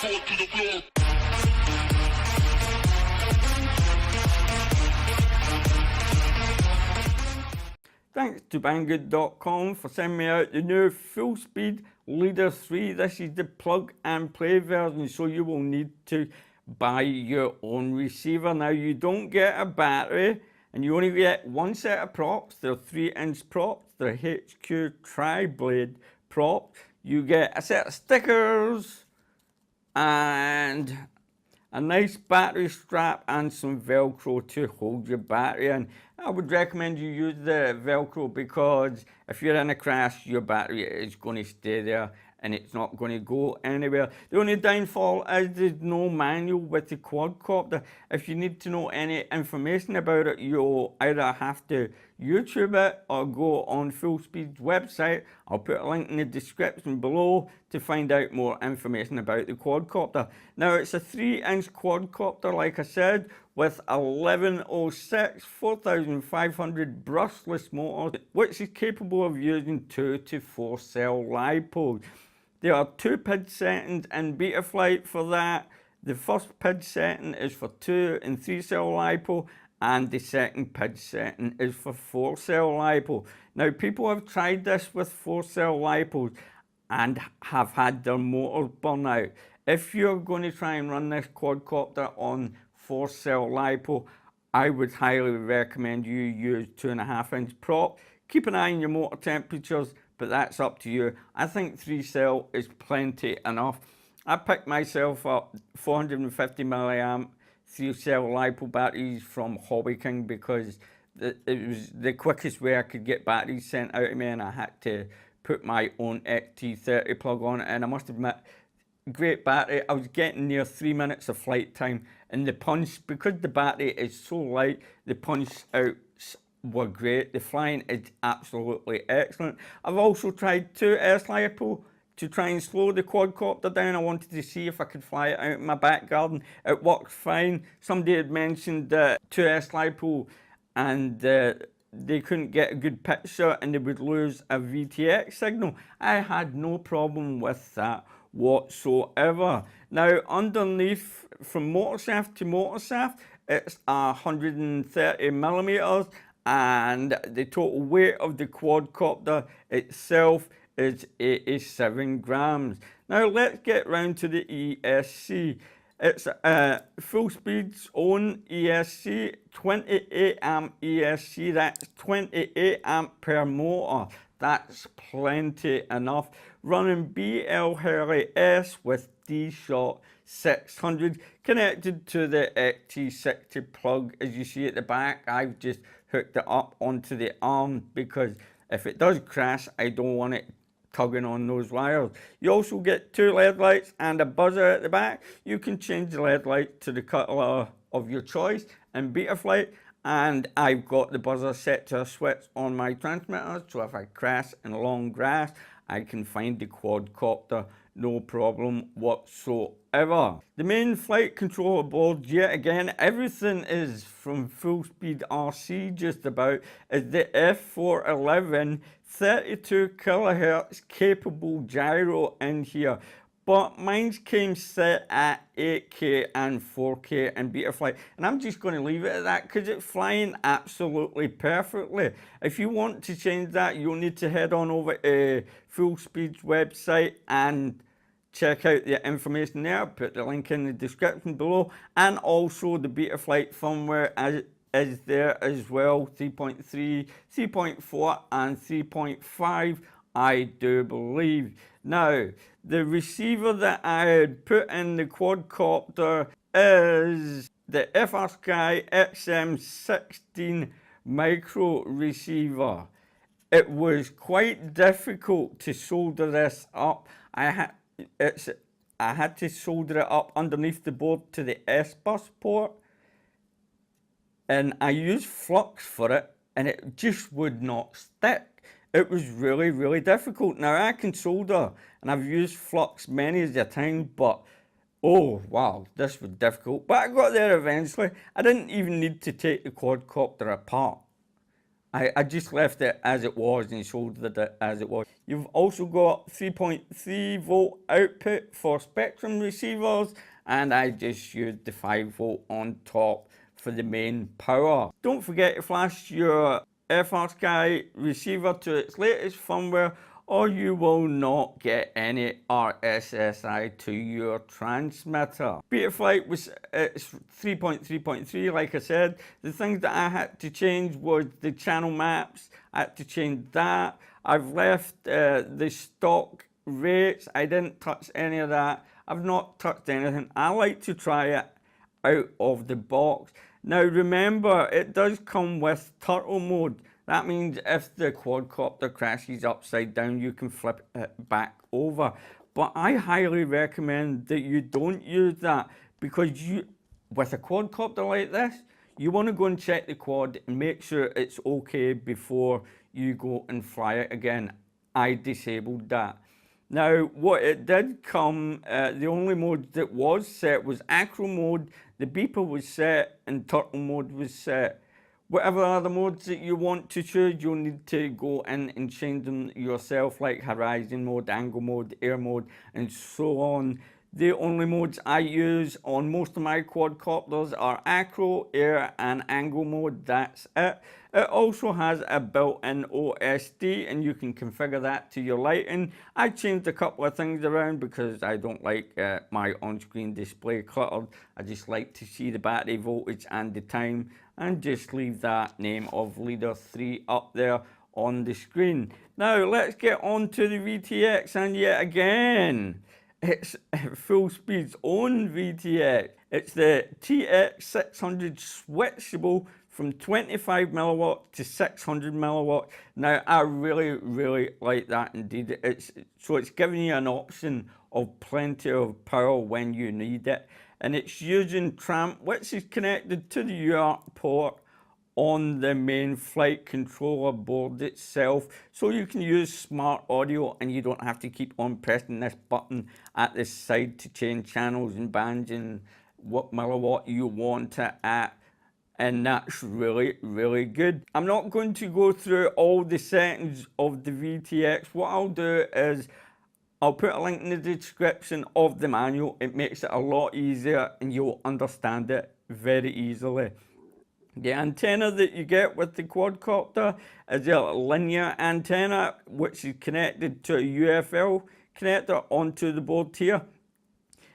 Thanks to Banggood.com for sending me out the new Full Speed Leader 3. This is the plug and play version, so you will need to buy your own receiver. Now, you don't get a battery and you only get one set of props. They're 3-inch props. They're HQ tri-blade props. You get a set of stickers and a nice battery strap and some Velcro to hold your battery in. I would recommend you use the Velcro because if you're in a crash, your battery is going to stay there and it's not going to go anywhere. The only downfall is there's no manual with the quadcopter. If you need to know any information about it, you'll either have to YouTube it or go on Full Speed's website. I'll put a link in the description below to find out more information about the quadcopter. Now, it's a 3-inch quadcopter, like I said, with 1106 4500 brushless motors, which is capable of using 2 to 4 cell lipos. There are 2 PID settings in Betaflight for that. The first PID setting is for 2 and 3 cell lipo, and the second PID setting is for 4 cell lipo. Now, people have tried this with 4 cell lipos and have had their motors burn out. If you're going to try and run this quadcopter on 4 cell lipo, I would highly recommend you use 2.5-inch prop. Keep an eye on your motor temperatures, but that's up to you. I think 3 cell is plenty enough. I picked myself up 450 milliamp 3 cell lipo batteries from Hobby King because it was the quickest way I could get batteries sent out to me, and I had to put my own XT30 plug on it, and I must admit, great battery. I was getting near 3 minutes of flight time, and the punch, because the battery is so light, the punch outs were great. The flying is absolutely excellent. I've also tried 2S lipo to try and slow the quadcopter down. I wanted to see if I could fly it out in my back garden. It worked fine. Somebody had mentioned 2S lipo and they couldn't get a good picture and they would lose a VTX signal. I had no problem with that whatsoever. Now, underneath, from motor shaft to motor shaft, it's 130 millimeters, and the total weight of the quadcopter itself is 87 grams. Now, let's get round to the ESC. It's Full Speed's own ESC, 28 amp ESC. That's 28 amp per motor. That's plenty enough. Running BL Hurley S with D-Shot 600 connected to the XT60 plug, as you see at the back. I've just hooked it up onto the arm because if it does crash, I don't want it tugging on those wires. You also get 2 LED lights and a buzzer at the back. You can change the LED light to the color of your choice in Betaflight, and I've got the buzzer set to a switch on my transmitter, so if I crash in long grass, I can find the quadcopter no problem whatsoever. The main flight controller board, yet again, everything is from Full Speed RC just about, is the F411 32 kilohertz capable gyro in here. But mine came set at 8K and 4K in Betaflight, and I'm just going to leave it at that because it's flying absolutely perfectly. If you want to change that, you'll need to head on over to Full Speed's website and check out the information there. I'll put the link in the description below, and also the Betaflight firmware is there as well, 3.3, 3.4 and 3.5, I do believe. Now, the receiver that I had put in the quadcopter is the FSD XM16 micro receiver. It was quite difficult to solder this up. I had to solder it up underneath the board to the S-bus port, and I used flux for it, and it just would not stick. It was really, really difficult. Now, I can solder, and I've used flux many a time, but oh wow, this was difficult. But I got there eventually. I didn't even need to take the quadcopter apart. I just left it as it was and showed it as it was. You've also got 3.3 volt output for Spectrum receivers, and I just used the 5 volt on top for the main power. Don't forget to flash your FSD receiver to its latest firmware, or you will not get any RSSI to your transmitter. Betaflight was it's 3.3.3, like I said. The things that I had to change was the channel maps. I had to change that. I've left the stock rates. I didn't touch any of that. I've not touched anything. I like to try it out of the box. Now remember, it does come with turtle mode. That means if the quadcopter crashes upside down, you can flip it back over. But I highly recommend that you don't use that, because with a quadcopter like this, you want to go and check the quad and make sure it's okay before you go and fly it again. I disabled that. Now, what it did come, the only mode that was set was acro mode, the beeper was set, and turtle mode was set. Whatever other modes that you want to choose, you'll need to go in and change them yourself, like horizon mode, angle mode, air mode, and so on. The only modes I use on most of my quadcopters are acro, air, and angle mode. That's it. It also has a built-in OSD, and you can configure that to your lighting. I changed a couple of things around because I don't like my on-screen display cluttered. I just like to see the battery voltage and the time, and just leave that name of Leader 3 up there on the screen. Now let's get on to the VTX, and yet again, it's full speed's own VTX. It's the TX600 switchable from 25 milliwatt to 600 milliwatt. Now I really like that indeed. It's giving you an option of plenty of power when you need it, and it's using tramp, which is connected to the UART port on the main flight controller board itself, so you can use smart audio and you don't have to keep on pressing this button at the side to change channels and bands and what milliwatt you want it at. And that's really good. I'm not going to go through all the settings of the VTX. What I'll do is I'll put a link in the description of the manual. It makes it a lot easier and you'll understand it very easily. The antenna that you get with the quadcopter is a linear antenna, which is connected to a UFL connector onto the board here.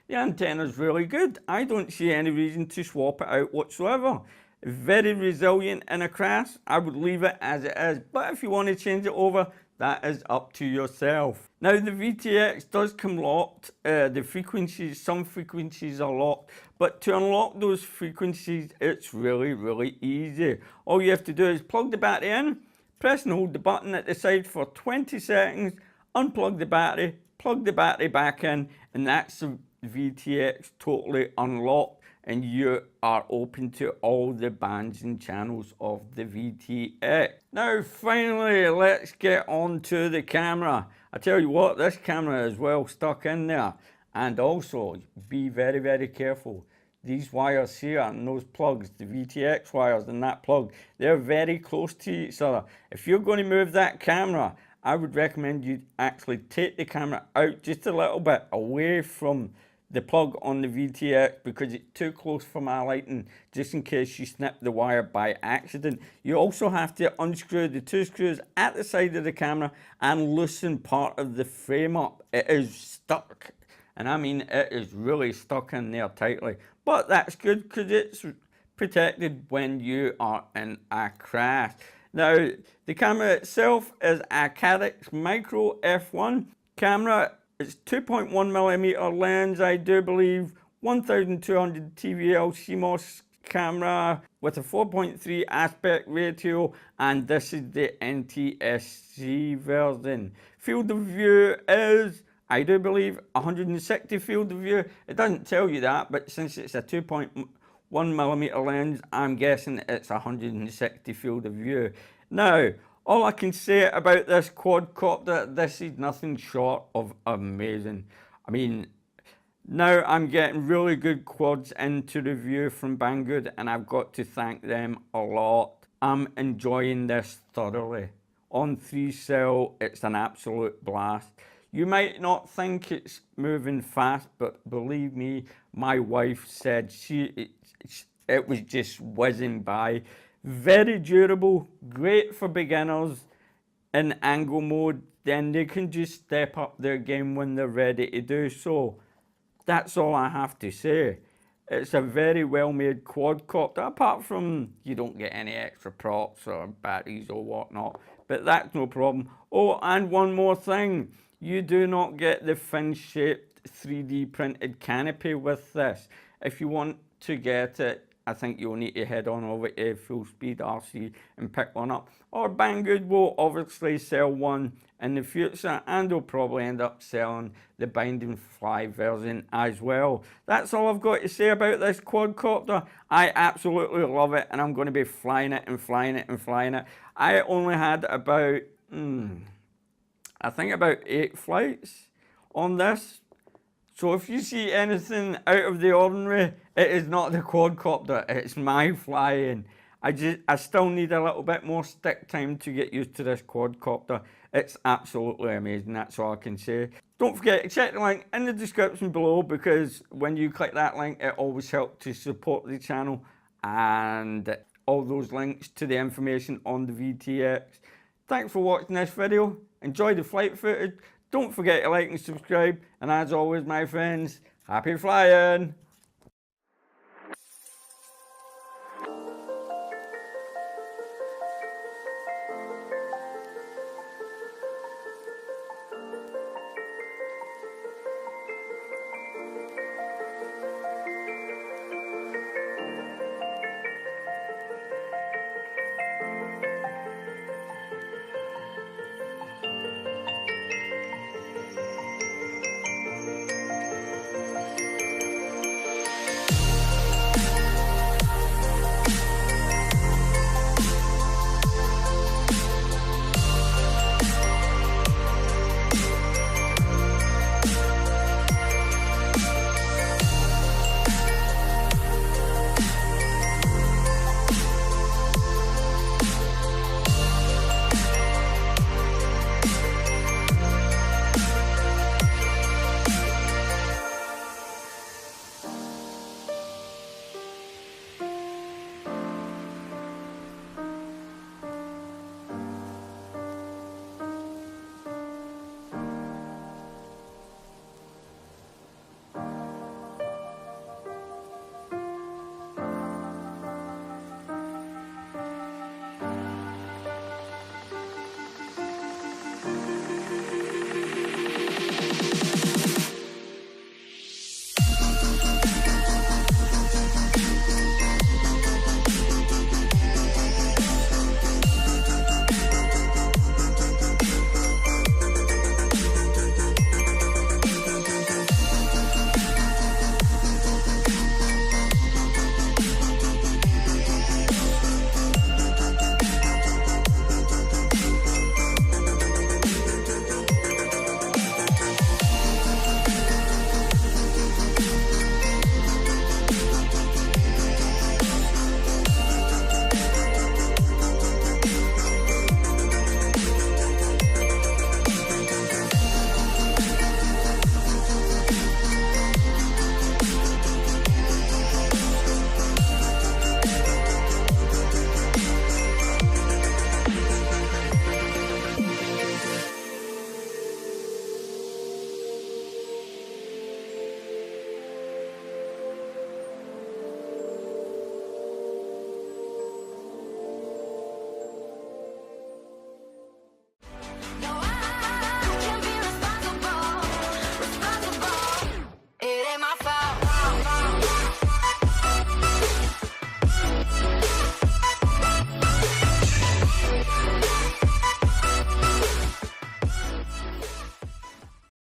The antenna is really good. I don't see any reason to swap it out whatsoever. Very resilient in a crash. I would leave it as it is, but if you want to change it over, that is up to yourself. Now the VTX does come locked. The frequencies, some frequencies are locked, but to unlock those frequencies, it's really easy. All you have to do is plug the battery in, press and hold the button at the side for 20 seconds, unplug the battery, plug the battery back in, and that's the VTX totally unlocked, and you are open to all the bands and channels of the VTX. Now finally, let's get on to the camera. I tell you what, this camera is well stuck in there, and also be very careful. These wires here and those plugs, the VTX wires and that plug, they're very close to each other. If you're going to move that camera, I would recommend you actually take the camera out just a little bit away from the plug on the VTX, because it's too close for my lighting, just in case you snip the wire by accident. You also have to unscrew the two screws at the side of the camera and loosen part of the frame up. It is stuck, and I mean it is really stuck in there tightly, but that's good because it's protected when you are in a crash. Now the camera itself is a Caddx Micro F1 camera. It's 2.1mm lens, I do believe, 1200 TVL CMOS camera with a 4.3 aspect ratio, and this is the NTSC version. Field of view is, I do believe, 160 field of view. It doesn't tell you that, but since it's a 2.1mm lens, I'm guessing it's 160 field of view. Now, all I can say about this quadcopter, this is nothing short of amazing. I mean, now I'm getting really good quads into review from Banggood, and I've got to thank them a lot. I'm enjoying this thoroughly. On 3-cell, it's an absolute blast. You might not think it's moving fast, but believe me, my wife said it was just whizzing by. Very durable, great for beginners in angle mode, then they can just step up their game when they're ready to do so. That's all I have to say. It's a very well made quadcopter, apart from you don't get any extra props or batteries or whatnot, but that's no problem. Oh, and one more thing, you do not get the fin shaped 3D printed canopy with this. If you want to get it, I think you'll need to head on over to Full Speed RC and pick one up. Or Banggood will obviously sell one in the future, and they'll probably end up selling the binding fly version as well. That's all I've got to say about this quadcopter. I absolutely love it, and I'm going to be flying it and flying it and flying it. I only had about, I think about 8 flights on this. So if you see anything out of the ordinary, it is not the quadcopter, it's my flying. I still need a little bit more stick time to get used to this quadcopter. It's absolutely amazing, that's all I can say. Don't forget to check the link in the description below, because when you click that link, it always helps to support the channel, and all those links to the information on the VTX. Thanks for watching this video. Enjoy the flight footage. Don't forget to like and subscribe, and as always, my friends, happy flying!